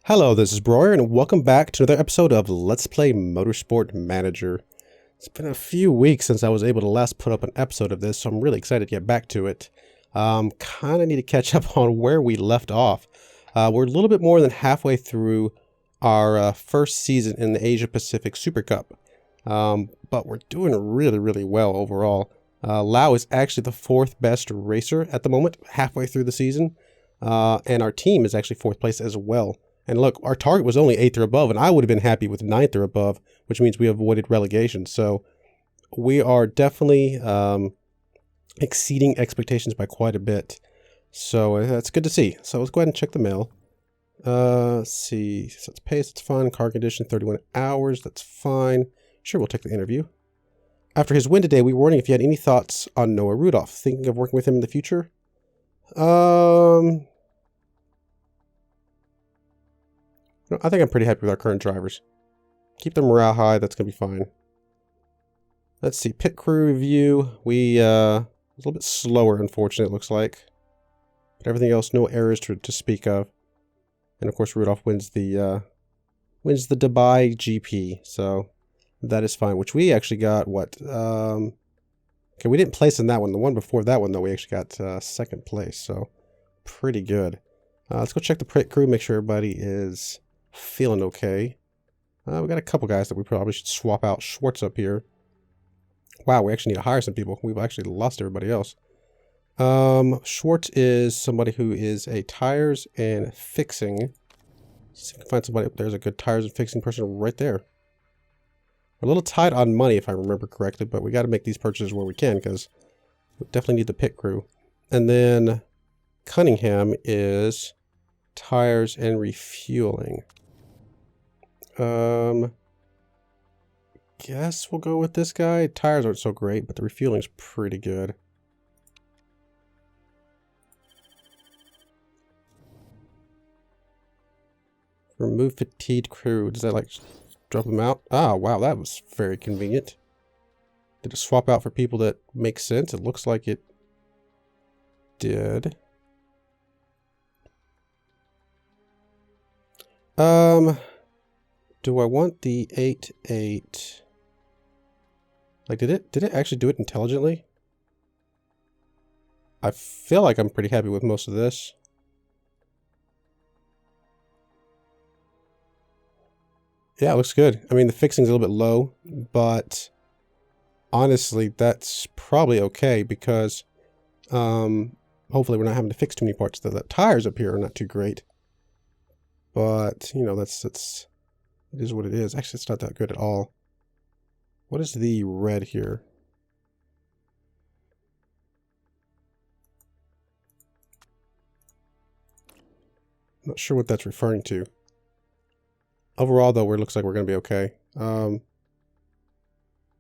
Hello, this is Broyar, and welcome back to another episode of Let's Play Motorsport Manager. It's been a few weeks since I was able to last put up an episode of this, so I'm really excited to get back to it. Kind of need to catch up on where we left off. We're a little bit more than halfway through our first season in the Asia-Pacific Supercup, but we're doing really well overall. Lau is actually the fourth best racer at the moment, halfway through the season, and our team is actually fourth place as well. And look, our target was only 8th or above, and I would have been happy with 9th or above, which means we avoided relegation. So we are definitely exceeding expectations by quite a bit. So that's good to see. So let's go ahead and check the mail. Let's see. So it's pace, it's fine. Car condition, 31 hours. That's fine. Sure, we'll take the interview. After his win today, we were wondering if you had any thoughts on Noah Rudolph. Thinking of working with him in the future? I think I'm pretty happy with our current drivers. Keep the morale high, that's going to be fine. Let's see, pit crew review. We, a little bit slower, unfortunately, it looks like. But everything else, no errors to speak of. And of course, Rudolph wins the Dubai GP, so that is fine. Which we actually got, what? Okay, we didn't place in that one. The one before that one, though, we actually got second place, so pretty good. Let's go check the pit crew, make sure everybody is feeling okay. We got a couple guys that we probably should swap out. Schwartz up here. Wow, we actually need to hire some people. We've actually lost everybody else. Schwartz is somebody who is a tires and fixing. Let's see if we can find somebody. There's a good tires and fixing person right there. We're a little tight on money, if I remember correctly, but we got to make these purchases where we can because we definitely need the pit crew. And then Cunningham is tires and refueling. Guess we'll go with this guy. Tires aren't so great, but the refueling's pretty good. Remove fatigued crew. Does that like drop them out? Ah, wow, that was very convenient. Did it swap out for people that make sense? It looks like it did. Do I want the 8.8? Like, did it actually do it intelligently? I feel like I'm pretty happy with most of this. Yeah, it looks good. I mean, the fixing's a little bit low, but honestly, that's probably okay because hopefully we're not having to fix too many parts. The tires up here are not too great. But, you know, it is what it is. Actually, it's not that good at all. What is the red here? I'm not sure what that's referring to. Overall, though, it looks like we're going to be okay. Yeah,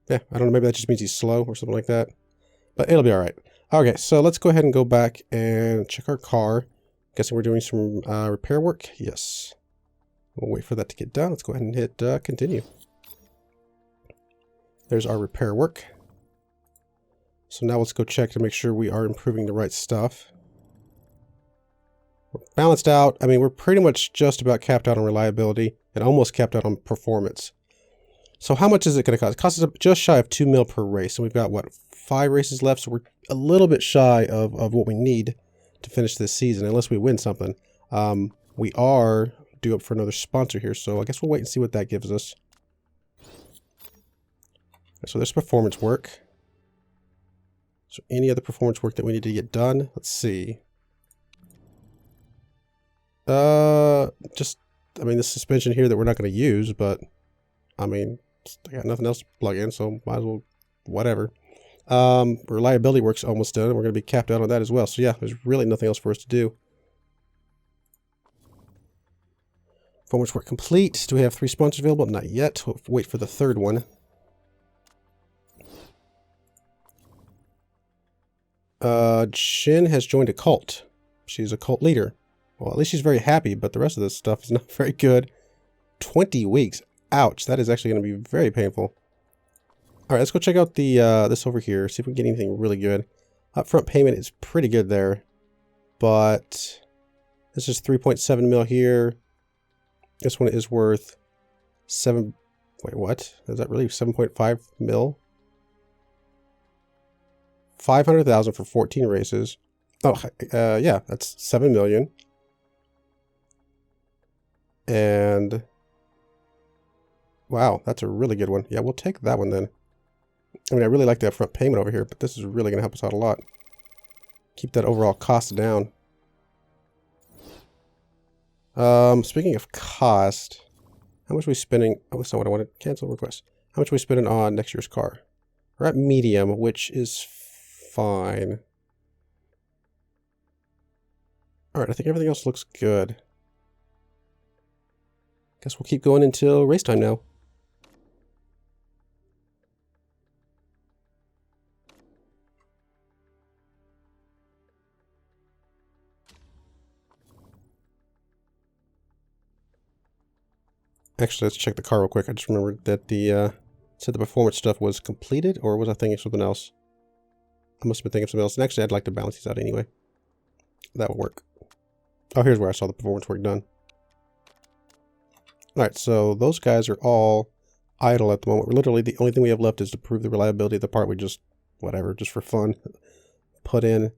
I don't know. Maybe that just means he's slow or something like that. But it'll be all right. Okay, so let's go ahead and go back and check our car. Guessing we're doing some repair work. Yes. We'll wait for that to get done. Let's go ahead and hit continue. There's our repair work. So now let's go check to make sure we are improving the right stuff. We're balanced out. I mean, we're pretty much just about capped out on reliability and almost capped out on performance. So how much is it going to cost? It costs us just shy of 2 mil per race. And we've got, what, 5 races left? So we're a little bit shy of what we need to finish this season, unless we win something. We are due up for another sponsor here, so I guess we'll wait and see what that gives us. So there's performance work. So any other performance work that we need to get done? Let's see. Just, I mean, the suspension here that we're not going to use, but I mean, I got nothing else to plug in, so might as well, whatever. Reliability work's almost done. We're going to be capped out on that as well. So yeah, there's really nothing else for us to do. Performance work complete. Do we have 3 sponsors available? Not yet. We'll wait for the third one. Shin has joined a cult. She's a cult leader. Well, at least she's very happy, but the rest of this stuff is not very good. 20 weeks. Ouch. That is actually going to be very painful. All right, let's go check out the this over here. See if we can get anything really good. Upfront payment is pretty good there, but this is 3.7 mil here. This one is worth 7... Wait, what? Is that really 7.5 mil? 500,000 for 14 races. Oh, yeah, that's 7 million. And wow, that's a really good one. Yeah, we'll take that one then. I mean, I really like that front payment over here, but this is really going to help us out a lot. Keep that overall cost down. Speaking of cost, how much are we spending? Oh, that's not what I wanted. Cancel request. How much are we spending on next year's car? We're at medium, which is fine. All right, I think everything else looks good. Guess we'll keep going until race time now. Actually, let's check the car real quick. I just remembered that the said the performance stuff was completed, or was I thinking of something else? I must have been thinking of something else. And actually, I'd like to balance these out anyway. That will work. Oh, here's where I saw the performance work done. Alright, so those guys are all idle at the moment. Literally, the only thing we have left is to prove the reliability of the part we just, whatever, just for fun, put in.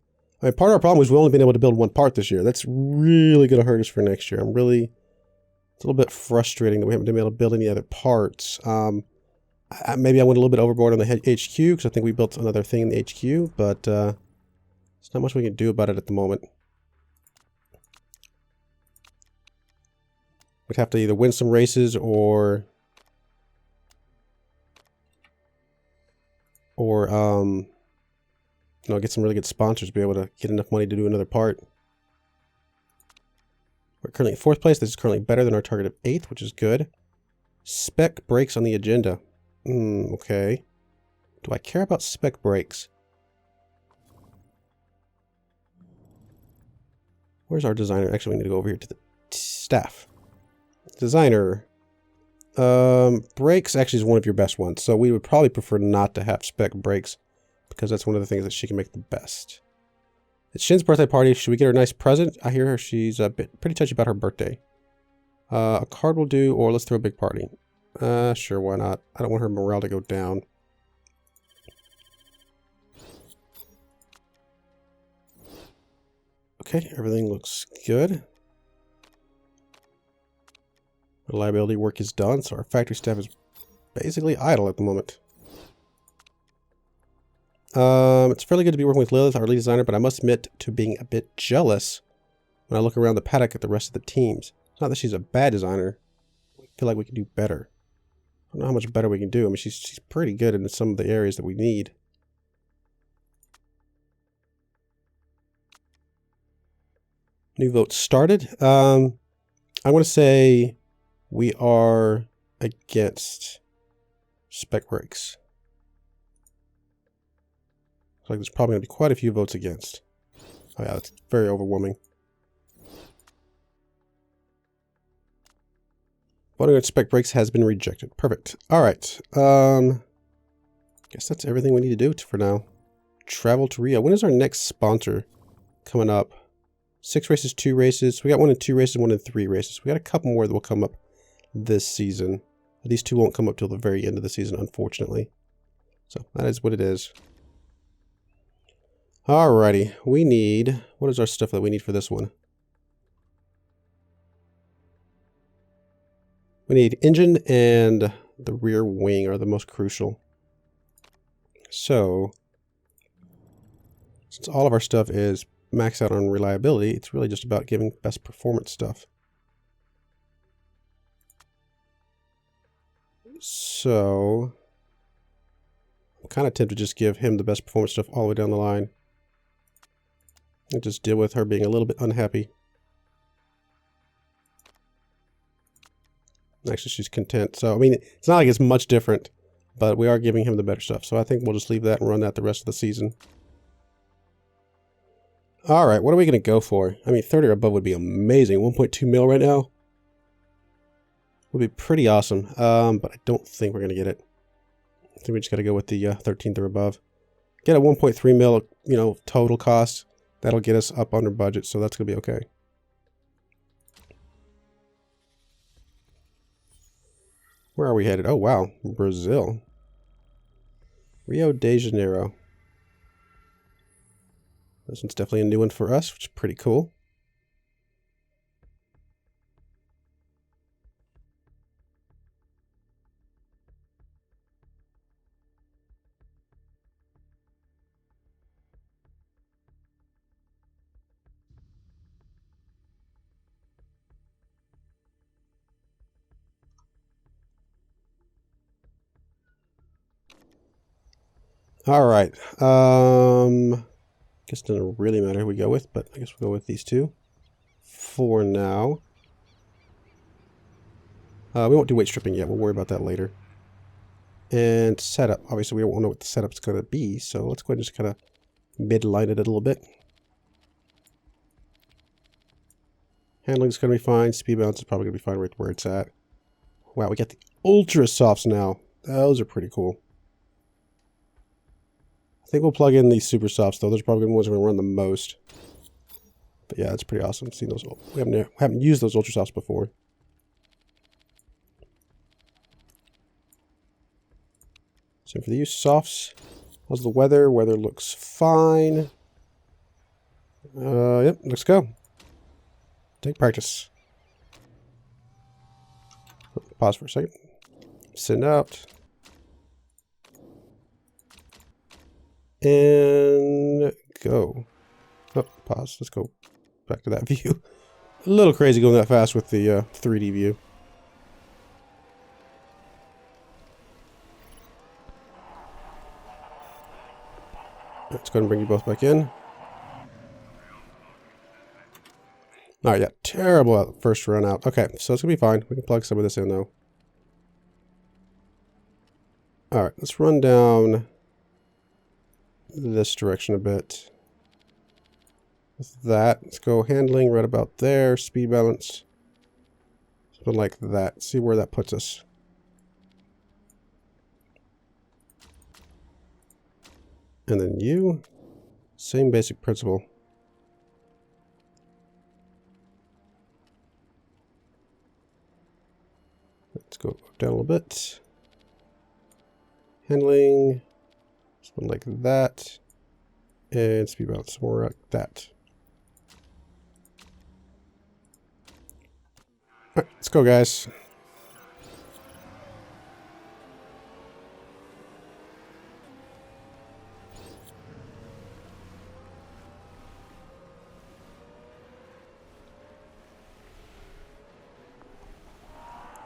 I mean, part of our problem is we've only been able to build one part this year. That's really going to hurt us for next year. It's a little bit frustrating that we haven't been able to build any other parts. Maybe I went a little bit overboard on the HQ, because I think we built another thing in the HQ, but there's not much we can do about it at the moment. We'd have to either win some races or get some really good sponsors to be able to get enough money to do another part. We're currently in 4th place. This is currently better than our target of 8th, which is good. Spec brakes on the agenda. Okay. Do I care about spec brakes? Where's our designer? Actually, we need to go over here to the staff. Designer. Brakes actually is one of your best ones, so we would probably prefer not to have spec brakes because that's one of the things that she can make the best. It's Shin's birthday party. Should we get her a nice present? I hear she's a bit pretty touchy about her birthday. A card will do, or let's throw a big party. Sure, why not? I don't want her morale to go down. Okay, everything looks good. Reliability work is done, so our factory staff is basically idle at the moment. It's fairly good to be working with Lilith, our lead designer, but I must admit to being a bit jealous when I look around the paddock at the rest of the teams. It's not that she's a bad designer. I feel like we can do better. I don't know how much better we can do. I mean, she's pretty good in some of the areas that we need. New vote started. I want to say we are against spec brakes. Looks like there's probably going to be quite a few votes against. Oh yeah, that's very overwhelming. Voting on spec brakes has been rejected. Perfect. All right. Guess that's everything we need to do for now. Travel to Rio. When is our next sponsor coming up? 6 races, 2 races. We got 1 in 2 races, 1 in 3 races. We got a couple more that will come up this season. These 2 won't come up till the very end of the season, unfortunately. So that is what it is. Alrighty. We need... What is our stuff that we need for this one? We need engine and the rear wing are the most crucial. So, since all of our stuff is maxed out on reliability, it's really just about giving best performance stuff. So, I'm kind of tempted to just give him the best performance stuff all the way down the line. And just deal with her being a little bit unhappy. Actually, she's content. So, I mean, it's not like it's much different, but we are giving him the better stuff. So I think we'll just leave that and run that the rest of the season. All right, what are we going to go for? I mean, 30 or above would be amazing. 1.2 mil right now would be pretty awesome, but I don't think we're going to get it. I think we just got to go with the 13th or above. Get a 1.3 mil, total cost. That'll get us up under budget, so that's going to be okay. Where are we headed? Oh, wow. Brazil. Rio de Janeiro. This one's definitely a new one for us, which is pretty cool. All right. Guess it doesn't really matter who we go with, but I guess we'll go with these two for now. We won't do weight stripping yet. We'll worry about that later. And setup. Obviously, we don't know what the setup's going to be, so let's go ahead and just kind of midline it a little bit. Handling's going to be fine. Speed balance is probably going to be fine right where it's at. Wow, we got the Ultra Softs now. Those are pretty cool. I think we'll plug in these Super Softs, though. Those are probably the ones we're going to run the most. But yeah, it's pretty awesome. Seeing those, we haven't used those Ultra Softs before. Same for these softs. How's the weather? Weather looks fine. Yep, let's go. Take practice. Pause for a second. Send out. And go. Oh, pause. Let's go back to that view. A little crazy going that fast with the 3D view. Let's go ahead and bring you both back in. Alright, yeah, terrible first run out. Okay, so it's going to be fine. We can plug some of this in, though. Alright, let's run down this direction a bit. With that, let's go handling right about there. Speed balance. Something like that. See where that puts us. And then you. Same basic principle. Let's go down a little bit. Handling. Something like that. And speed balance more like that. Alright, let's go, guys.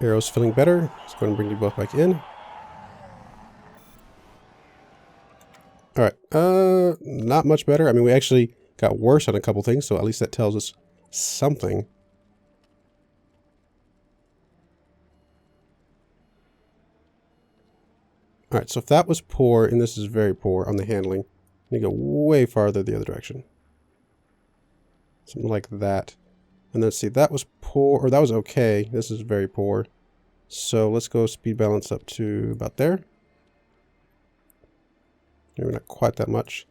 Arrow's feeling better. Let's go ahead and bring you both back in. Alright, not much better. I mean, we actually got worse on a couple things, so at least that tells us something. Alright, so if that was poor, and this is very poor on the handling, you go way farther the other direction. Something like that. And then see, that was poor, or that was okay. This is very poor. So let's go speed balance up to about there. Maybe not quite that much.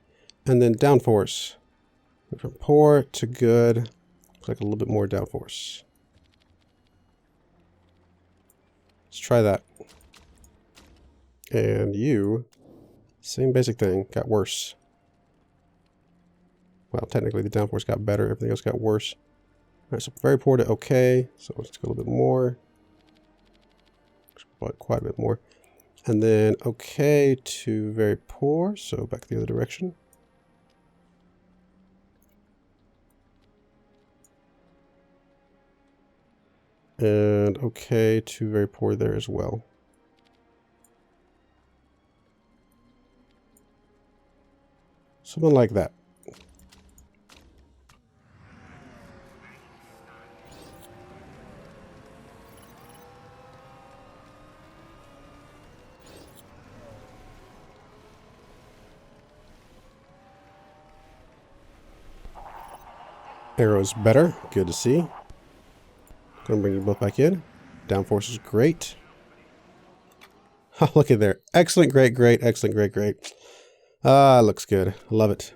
And then downforce. From poor to good. Looks like a little bit more downforce. Let's try that. And you, same basic thing, got worse. Well, technically the downforce got better. Everything else got worse. Alright, so very poor to okay. So let's go a little bit more. Quite a bit more. And then okay to very poor. So back the other direction. And okay to very poor there as well. Something like that. Arrow's better. Good to see. Gonna bring you both back in. Downforce is great. Look at there. Excellent, great, great, excellent, great, great. Ah, looks good. I love it.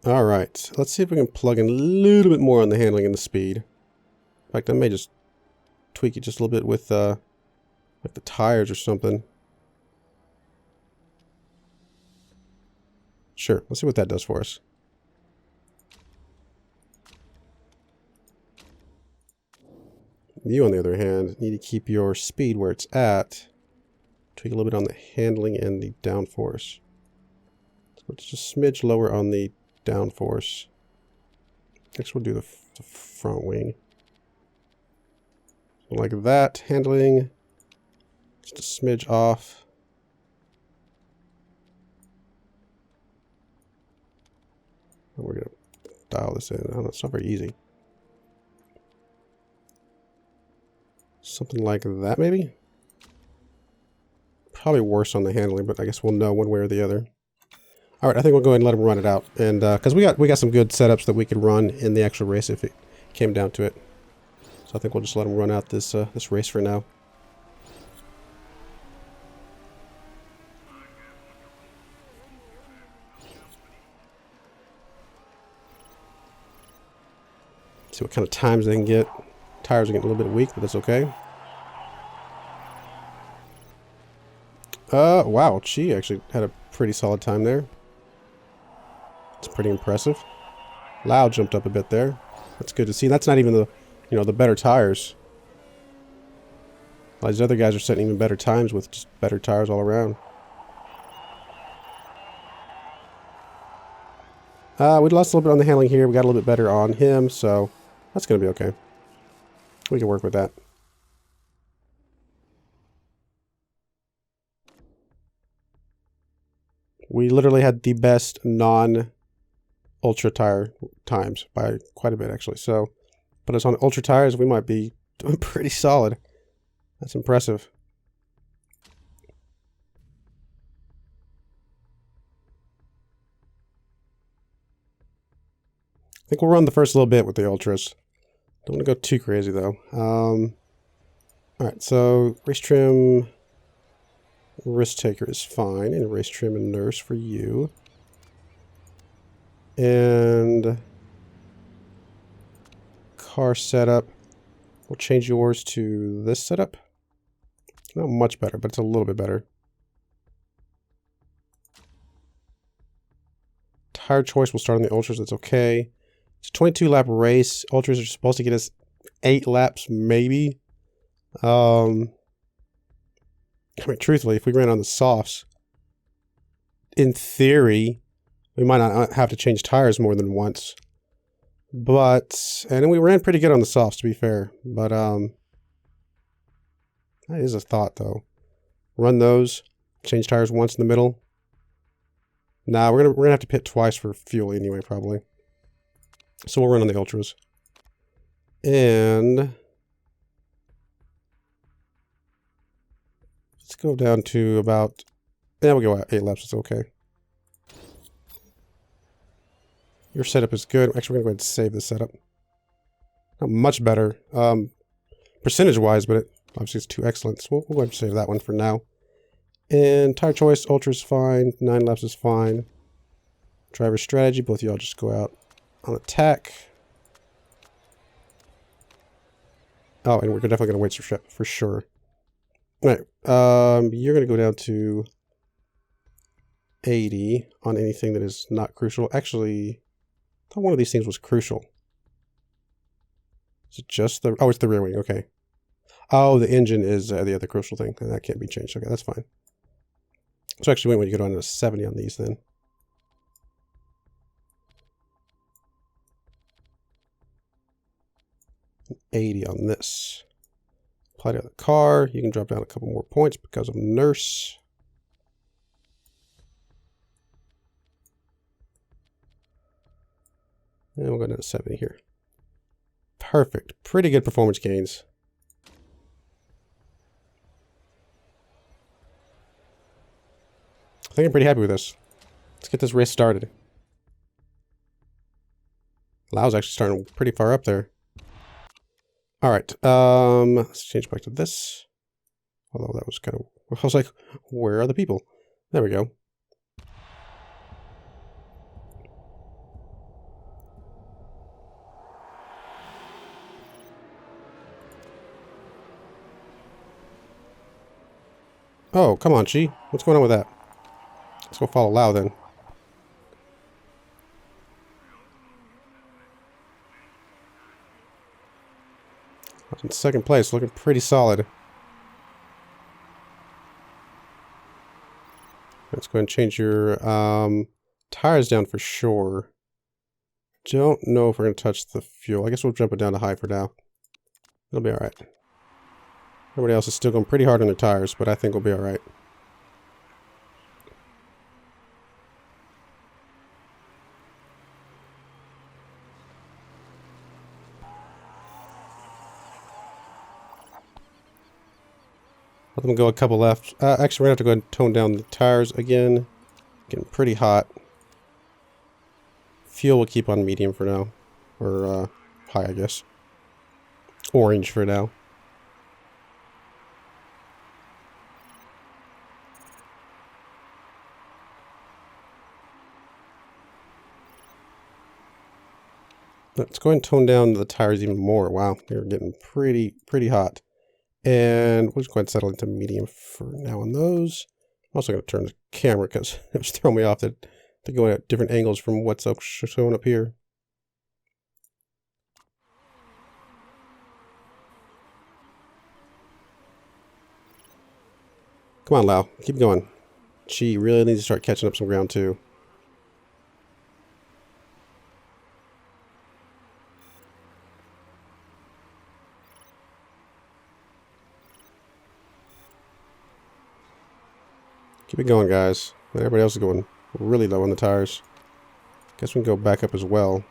All right, let's see if we can plug in a little bit more on the handling and the speed. In fact, I may just tweak it just a little bit with like the tires or something. Sure, let's see what that does for us. You, on the other hand, need to keep your speed where it's at. Tweak a little bit on the handling and the downforce. So it's just a smidge lower on the downforce. Next we'll do the front wing. So like that, handling, just a smidge off. And we're going to dial this in. I don't know, it's not very easy. Something like that, maybe? Probably worse on the handling, but I guess we'll know one way or the other. All right, I think we'll go ahead and let him run it out, and because we got some good setups that we could run in the actual race if it came down to it. So I think we'll just let him run out this this race for now. See what kind of times they can get. Tires are getting a little bit weak, but that's okay. Wow, she actually had a pretty solid time there. It's pretty impressive. Lau jumped up a bit there. That's good to see. That's not even the, you know, the better tires. These other guys are setting even better times with just better tires all around. We lost a little bit on the handling here. We got a little bit better on him, so that's going to be okay. We can work with that. We literally had the best non-ultra tire times by quite a bit, actually. So, but it's on ultra tires, we might be doing pretty solid. That's impressive. I think we'll run the first little bit with the ultras. Don't want to go too crazy, though. All right, so race trim... Risk taker is fine, and race trim and nurse for you. And car setup, we'll change yours to this setup. Not much better, but it's a little bit better. Tire choice, we'll start on the ultras, that's okay. It's a 22 lap race. Ultras are supposed to get us 8 laps, maybe. I mean, truthfully, if we ran on the softs, in theory, we might not have to change tires more than once. But, and we ran pretty good on the softs, to be fair. But, that is a thought, though. Run those, change tires once in the middle. Nah, we're gonna have to pit twice for fuel anyway, probably. So we'll run on the ultras. And let's go down to about, yeah, we'll go out 8 laps, it's okay. Your setup is good. Actually, we're going to go ahead and save this setup. Not much better, percentage-wise, but obviously it's too excellent. So we'll go ahead and save that one for now. And tire choice, ultra is fine. 9 laps is fine. Driver strategy, both of y'all just go out on attack. Oh, and we're definitely going to wait for sure. All right, you're going to go down to 80 on anything that is not crucial. Actually, I thought one of these things was crucial. Is it just the... Oh, it's the rear wing. Okay. Oh, the engine is the other crucial thing. And that can't be changed. Okay, that's fine. So actually, when you go down to 70 on these then. 80 on this. Apply to the car. You can drop down a couple more points because of nurse. And we'll go down to 70 here. Perfect. Pretty good performance gains. I think I'm pretty happy with this. Let's get this race started. Lau's actually starting pretty far up there. All right. Let's change back to this. Although that was kind of... I was like, where are the people? There we go. Oh, come on, Chi. What's going on with that? Let's go follow Lau then. In second place, looking pretty solid. Let's go ahead and change your tires down for sure. Don't know if we're going to touch the fuel. I guess we'll jump it down to high for now. It'll be alright. Everybody else is still going pretty hard on their tires, but I think we'll be alright. Let them go a couple left. Actually, we're going to have to go ahead and tone down the tires again. Getting pretty hot. Fuel will keep on medium for now. Or high, I guess. Orange for now. Let's go ahead and tone down the tires even more. Wow, they're getting pretty hot. And we'll just go ahead and settle into medium for now on those. I'm also going to turn the camera because it was throwing me off that they're going at different angles from what's showing up here. Come on, Lau. Keep going. She really needs to start catching up some ground too. Keep it going, guys. Everybody else is going really low on the tires. Guess we can go back up as well.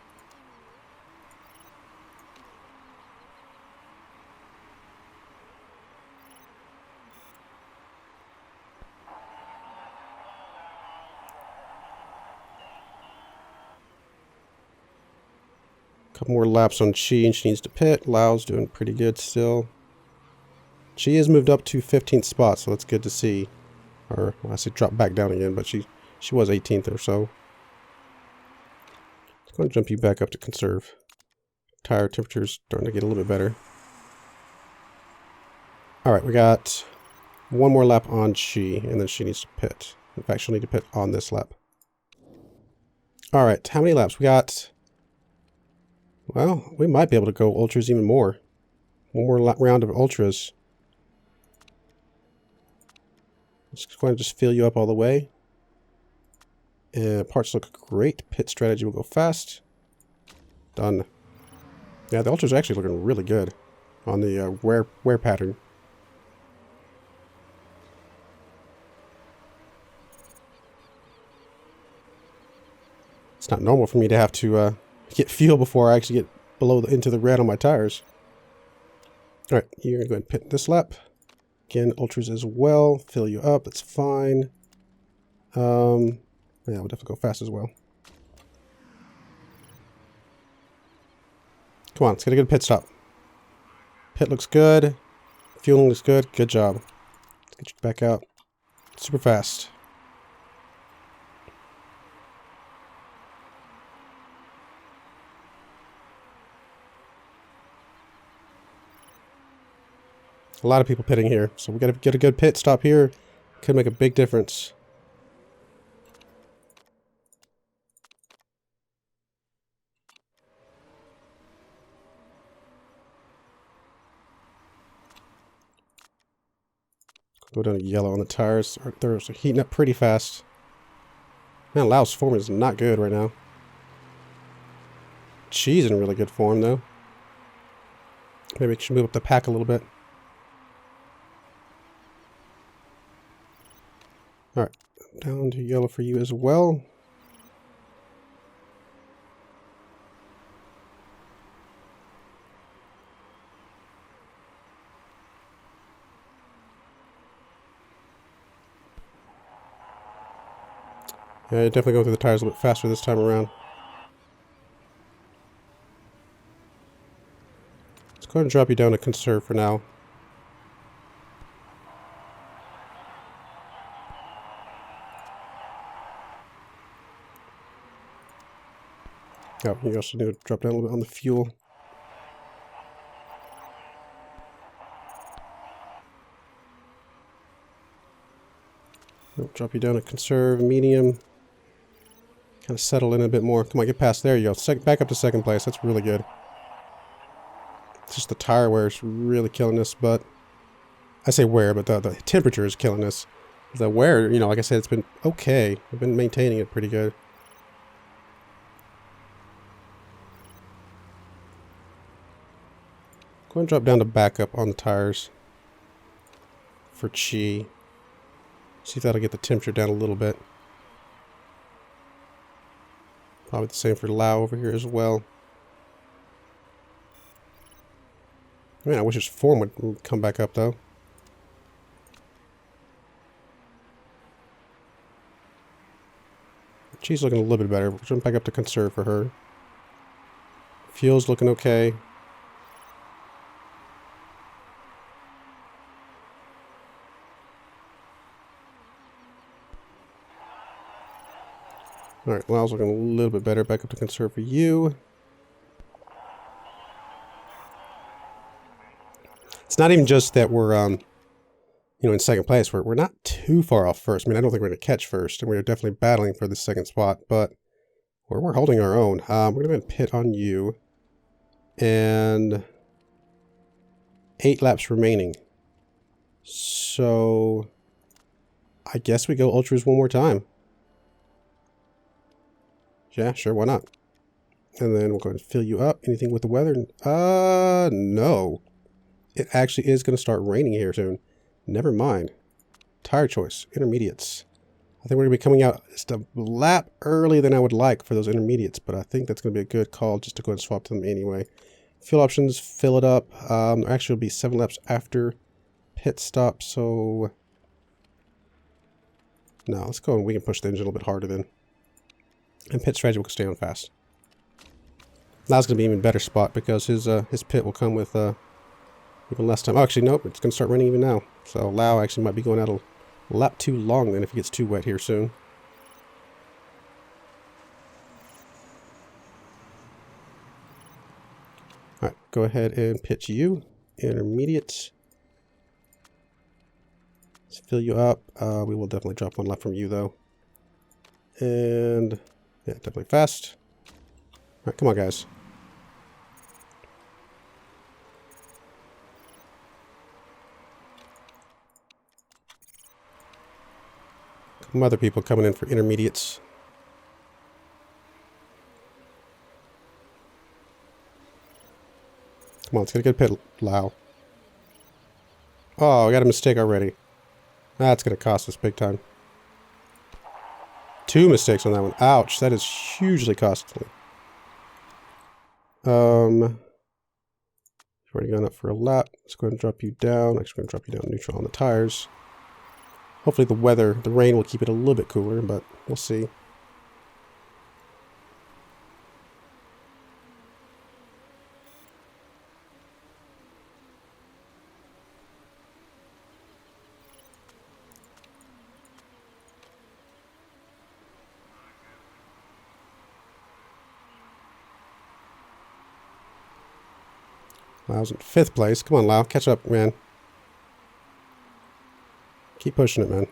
Couple more laps on Chi, and she needs to pit. Lau's doing pretty good still. She has moved up to 15th spot, so that's good to see. Or, well, I say drop back down again, but she was 18th or so. Let's go and jump you back up to conserve. Tire temperature's starting to get a little bit better. Alright, we got one more lap on Chi, and then she needs to pit. In fact, she'll need to pit on this lap. Alright, how many laps? We got... Well, we might be able to go ultras even more. One more round of ultras. Let's go ahead and just fill you up all the way. Parts look great. Pit strategy will go fast. Done. Yeah, the ultras are actually looking really good on the wear pattern. It's not normal for me to have to get fuel before I actually get into the red on my tires. Alright, you're going to go ahead and pit this lap. Again, ultras as well. Fill you up. That's fine. Yeah, we'll definitely go fast as well. Come on, let's get a good pit stop. Pit looks good. Fueling looks good. Good job. Let's get you back out. Super fast. A lot of people pitting here, so we got to get a good pit stop here. Could make a big difference. Go down to yellow on the tires. They're heating up pretty fast. Man, Lau's form is not good right now. Chi's in really good form though. Maybe we should move up the pack a little bit. Alright, down to yellow for you as well. Yeah, definitely go through the tires a little bit faster this time around. Let's go ahead and drop you down to conserve for now. Oh, you also need to drop down a little bit on the fuel. drop you down to conserve, medium. Kind of settle in a bit more. Come on, get past. There you go. Back up to second place. That's really good. It's just the tire wear is really killing us, but... I say wear, but the temperature is killing us. The wear, you know, like I said, it's been okay. We've been maintaining it pretty good. Go ahead and drop down to backup on the tires for Chi. See if that'll get the temperature down a little bit. Probably the same for Lao over here as well. Man, I wish his form would come back up though. She's looking a little bit better. We'll jump back up to conserve for her. Fuel's looking okay. Alright, Lau's looking a little bit better. Back up to conserve for you. It's not even just that we're, you know, in second place. We're not too far off first. I mean, I don't think we're going to catch first, and we're definitely battling for the second spot, but we're holding our own. We're going to pit on you. And 8 laps remaining. So I guess we go ultras one more time. Yeah, sure, why not? And then we'll go ahead and fill you up. Anything with the weather? No. It actually is going to start raining here soon. Never mind. Tire choice, intermediates. I think we're going to be coming out just a lap earlier than I would like for those intermediates, but I think that's going to be a good call just to go and swap to them anyway. Fuel options, fill it up. Actually, it'll be 7 laps after pit stop, so... No, let's go and we can push the engine a little bit harder then. And pit strategy will stay on fast. That's going to be an even better spot because his pit will come with even less time. Oh, actually, nope. It's going to start raining even now. So Lao actually might be going out a lap too long then if it gets too wet here soon. Alright, go ahead and pitch you. Intermediate. Let's fill you up. We will definitely drop 1 lap from you though. And... yeah, definitely fast. Alright, come on, guys. Some other people coming in for intermediates. Come on, let's get a good pit, Lao. Oh, I got a mistake already. That's going to cost us big time. 2 mistakes on that one. Ouch, that is hugely costly. You've already gone up for a lap. Let's go ahead and drop you down. Actually, going to drop you down neutral on the tires. Hopefully the rain will keep it a little bit cooler, but we'll see. Lau's in 5th place. Come on, Lau. Catch up, man. Keep pushing it, man.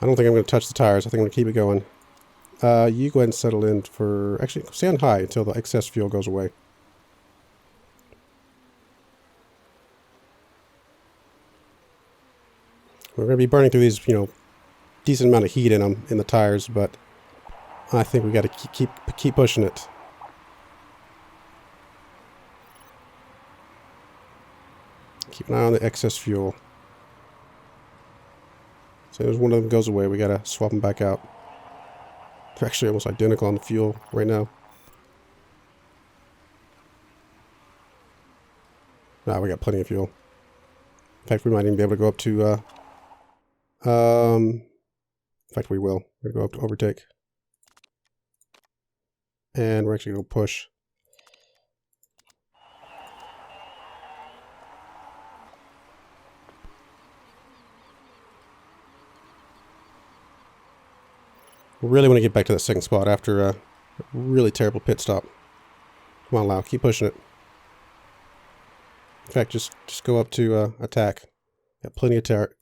I don't think I'm going to touch the tires. I think I'm going to keep it going. You go ahead and settle in for... actually, stay on high until the excess fuel goes away. We're going to be burning through these, you know, decent amount of heat in them, in the tires, but I think we got to keep pushing it. Keep an eye on the excess fuel. So as one of them goes away, we got to swap them back out. They're actually almost identical on the fuel right now. Nah, we got plenty of fuel. In fact, we might even be able to go up to... in fact, we will. We're going to go up to overtake. And we're actually going to push. We really want to get back to that second spot after Really terrible pit stop. Come on, Lau, keep pushing it. In fact, just go up to attack. Got plenty of tire.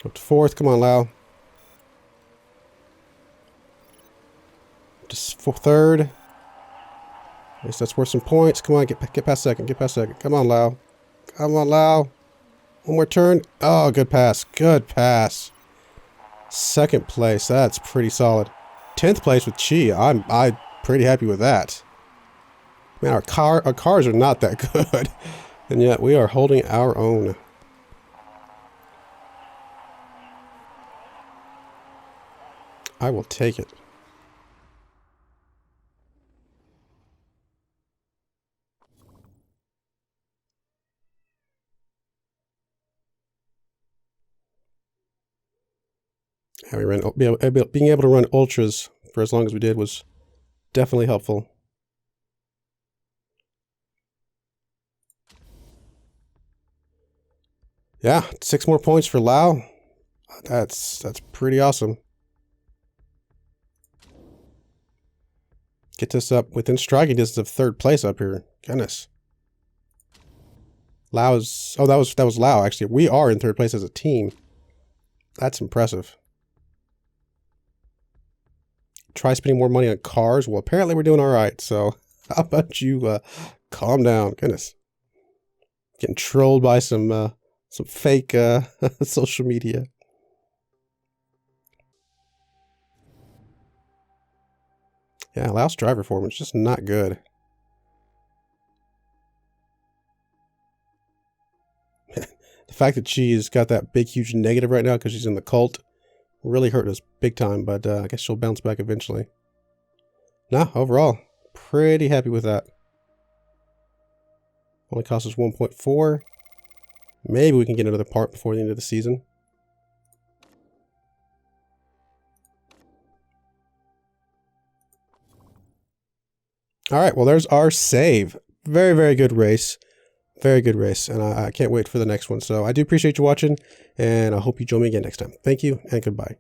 Up to 4th. Come on, Lau. Just 3rd. At least that's worth some points. Come on, get past 2nd. Get past 2nd. Come on, Lau. Come on, Lau. One more turn. Oh, good pass. Good pass. 2nd place. That's pretty solid. 10th place with Chi. I'm pretty happy with that. Man, our cars are not that good, and yet we are holding our own. I will take it. Yeah, being able to run ultras for as long as we did was definitely helpful. Yeah, 6 more points for Lau. That's pretty awesome. Get this up within striking distance of 3rd place up here. Goodness. Lau is... Oh, that was Lau, actually. We are in 3rd place as a team. That's impressive. Try spending more money on cars. Well, apparently we're doing all right, so how about you calm down? Goodness. Getting trolled by some fake social media. Yeah, Lau's driver form is just not good. The fact that she's got that big, huge negative right now because she's in the cult really hurt us big time, but I guess she'll bounce back eventually. Nah, overall, pretty happy with that. Only cost us 1.4. Maybe we can get another part before the end of the season. All right, well, there's our save. Very, very good race. Very good race, and I can't wait for the next one. So I do appreciate you watching, and I hope you join me again next time. Thank you, and goodbye.